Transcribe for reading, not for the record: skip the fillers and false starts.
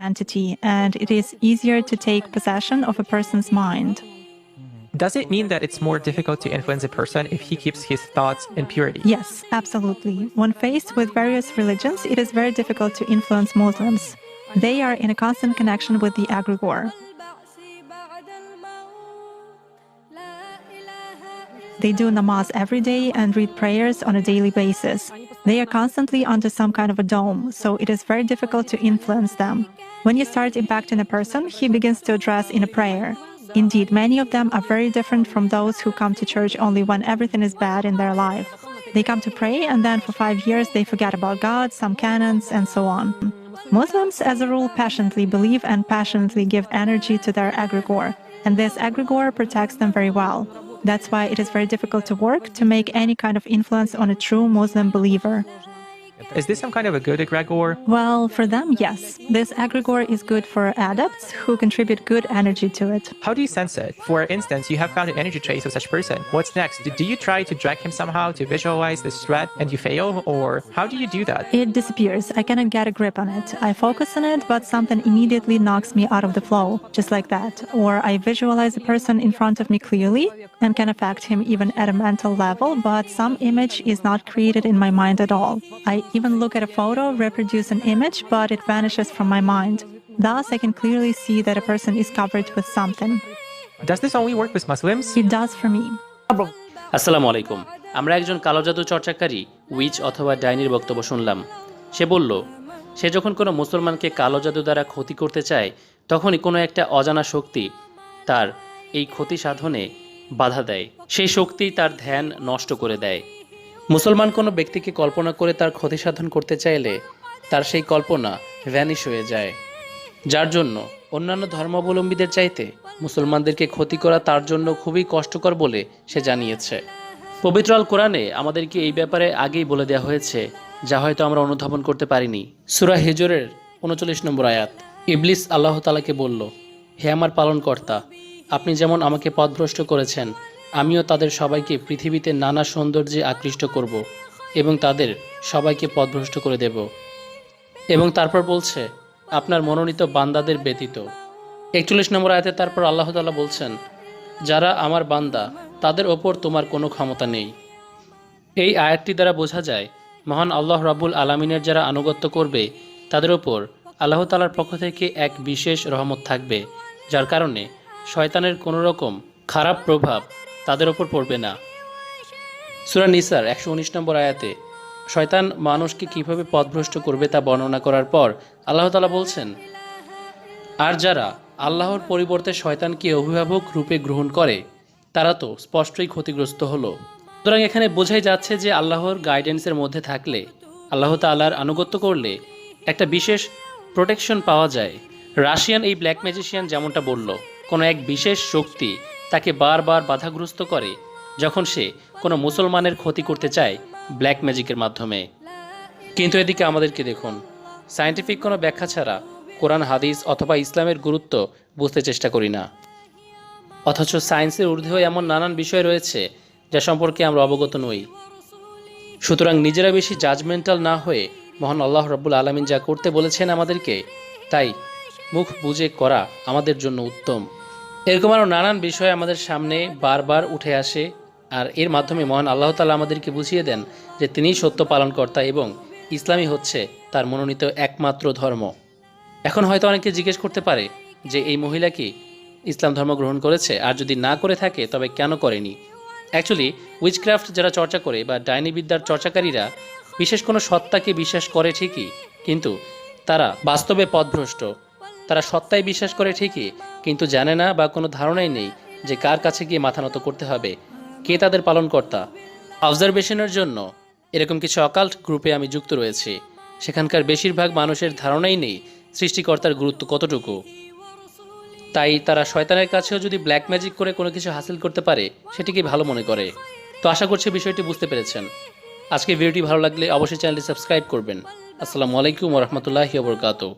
entity, and it is easier to take possession of a person's mind. Does it mean that it's more difficult to influence a person if he keeps his thoughts in purity? Yes, absolutely. When faced with various religions, it is very difficult to influence Muslims. They are in a constant connection with the egregore. They do namaz every day and read prayers on a daily basis. They are constantly under some kind of a dome, so it is very difficult to influence them. When you start impacting a person, he begins to address in a prayer. Indeed, many of them are very different from those who come to church only when everything is bad in their life. They come to pray and then for 5 years they forget about God, some canons, and so on. Muslims, as a rule, passionately believe and passionately give energy to their egregore, and this egregore protects them very well. That's why it is very difficult to work to make any kind of influence on a true Muslim believer. Is this some kind of a good egregore? Well, for them, yes. This egregore is good for adepts who contribute good energy to it. How do you sense it? For instance, you have found an energy trace of such person. What's next? Do you try to drag him somehow to visualize this threat and you fail? Or how do you do that? It disappears. I cannot get a grip on it. I focus on it, but something immediately knocks me out of the flow, just like that. Or I visualize a person in front of me clearly and can affect him even at a mental level, but some image is not created in my mind at all. I even look at a photo, reproduce an image, but it vanishes from my mind. Thus, I can clearly see that a person is covered with something. Does this only work with Muslims? It does for me. আসসালামু আলাইকুম। আমরা একজন কালো জাদু চর্চাকারী which অথবা ডাইনির বক্তব্য শুনলাম। সে বলল, সে যখন কোনো মুসলমানকে কালো জাদু দ্বারা ক্ষতি করতে চায়, তখনই কোনো একটা অজানা শক্তি তার এই ক্ষতি সাধনে বাধা দেয়। সেই শক্তি তার ধ্যান নষ্ট করে দেয়। মুসলমান কোনো ব্যক্তিকে কল্পনা করে তার ক্ষতি সাধন করতে চাইলে তার সেই কল্পনা ভ্যানিশ হয়ে যায়, যার জন্য অন্যান্য ধর্মাবলম্বীদের চাইতে মুসলমানদেরকে ক্ষতি করা তার জন্য খুবই কষ্টকর বলে সে জানিয়েছে। পবিত্র আল কোরআনে আমাদেরকে এই ব্যাপারে আগেই বলে দেওয়া হয়েছে, যা হয়তো আমরা অনুধাবন করতে পারিনি। সূরা হিজরের 39 নম্বর আয়াত। ইবলিস আল্লাহ তাআলাকে বলল, হে আমার পালনকর্তা, আপনি যেমন আমাকে পথভ্রষ্ট করেছেন, আমিও তাদের সবাইকে পৃথিবীতে নানা সৌন্দর্যে আকৃষ্ট করব এবং তাদের সবাইকে পথভ্রষ্ট করে দেব। এবং তারপর বলছে, আপনার মনোনীত বান্দাদের ব্যতীত। 41 নম্বর আয়াতে তারপর আল্লাহ তাআলা বলছেন, যারা আমার বান্দা তাদের ওপর তোমার কোনো ক্ষমতা নেই। এই আয়াতটি দ্বারা বোঝা যায়, মহান আল্লাহ রাব্বুল আলামিনের যারা আনুগত্য করবে তাদের ওপর আল্লাহ তাআলার পক্ষ থেকে এক বিশেষ রহমত থাকবে, যার কারণে শয়তানের কোনো রকম খারাপ প্রভাব তাদের ওপর পড়বে না। সূরা নিসার 119 নম্বর আয়াতে শয়তান মানুষকে কিভাবে পথভ্রষ্ট করবে তা বর্ণনা করার পর আল্লাহ তাআলা বলছেন, আর যারা আল্লাহর পরিবর্তে শয়তানকে অভিভাবক রূপে গ্রহণ করে তারা তো স্পষ্টই ক্ষতিগ্রস্ত হলো। সুতরাং এখানে বোঝাই যাচ্ছে যে আল্লাহর গাইডেন্সের মধ্যে থাকলে, আল্লাহ তাআলার আনুগত্য করলে একটা বিশেষ প্রোটেকশন পাওয়া যায়। রাশিয়ান এই ব্ল্যাক ম্যাজিশিয়ান যেমনটা বলল, কোনো এক বিশেষ শক্তি তাকে বারবার বাধাগ্রস্ত করে যখন সে কোনো মুসলমানের ক্ষতি করতে চায় ব্ল্যাক ম্যাজিকের মাধ্যমে। কিন্তু এদিকে আমাদেরকে দেখুন, সায়েন্টিফিক কোনো ব্যাখ্যা ছাড়া কোরআন হাদিস অথবা ইসলামের গুরুত্ব বুঝতে চেষ্টা করি না, অথচ সায়েন্সের ঊর্ধ্বেও এমন নানান বিষয় রয়েছে যা সম্পর্কে আমরা অবগত নই। সুতরাং নিজেরা বেশি জাজমেন্টাল না হয়ে মহান আল্লাহ রাব্বুল আলামিন যা করতে বলেছেন আমাদেরকে, তাই মুখ বুজে করা আমাদের জন্য উত্তম। এরকম আরও নানান বিষয় আমাদের সামনে বারবার উঠে আসে, আর এর মাধ্যমে মহান আল্লাহ তাআলা আমাদেরকে বুঝিয়ে দেন যে তিনিই সত্য পালনকর্তা এবং ইসলামই হচ্ছে তার মনোনীত একমাত্র ধর্ম। এখন হয়তো অনেকে জিজ্ঞেস করতে পারে যে এই মহিলা কি ইসলাম ধর্ম গ্রহণ করেছে, আর যদি না করে থাকে তবে কেন করেনি। অ্যাকচুয়ালি উইচক্রাফট যারা চর্চা করে বা ডাইনিবিদ্যার চর্চাকারীরা বিশেষ কোনো সত্তাকে বিশ্বাস করে ঠিকই, কিন্তু তারা বাস্তবে পথভ্রষ্ট। তারা সত্তায় বিশ্বাস করে ঠিকই, কিন্তু জানে না বা কোনো ধারণাই নেই যে কার কাছে গিয়ে মাথা নত করতে হবে, কে তাদের পালনকর্তা। অবজারভেশনের জন্য এরকম কিছু অকাল্ট গ্রুপে আমি যুক্ত রয়েছি। সেখানকার বেশিরভাগ মানুষের ধারণাই নেই সৃষ্টিকর্তার গুরুত্ব কতটুকু। তাই তারা শয়তানের কাছেও যদি ব্ল্যাক ম্যাজিক করে কোনো কিছু হাসিল করতে পারে সেটিকে ভালো মনে করে। তো আশা করছি বিষয়টি বুঝতে পেরেছেন। আজকে ভিডিওটি ভালো লাগলে অবশ্যই চ্যানেলটি সাবস্ক্রাইব করবেন। আসসালামু আলাইকুম ওয়া রাহমাতুল্লাহি ওয়া বারাকাতুহু।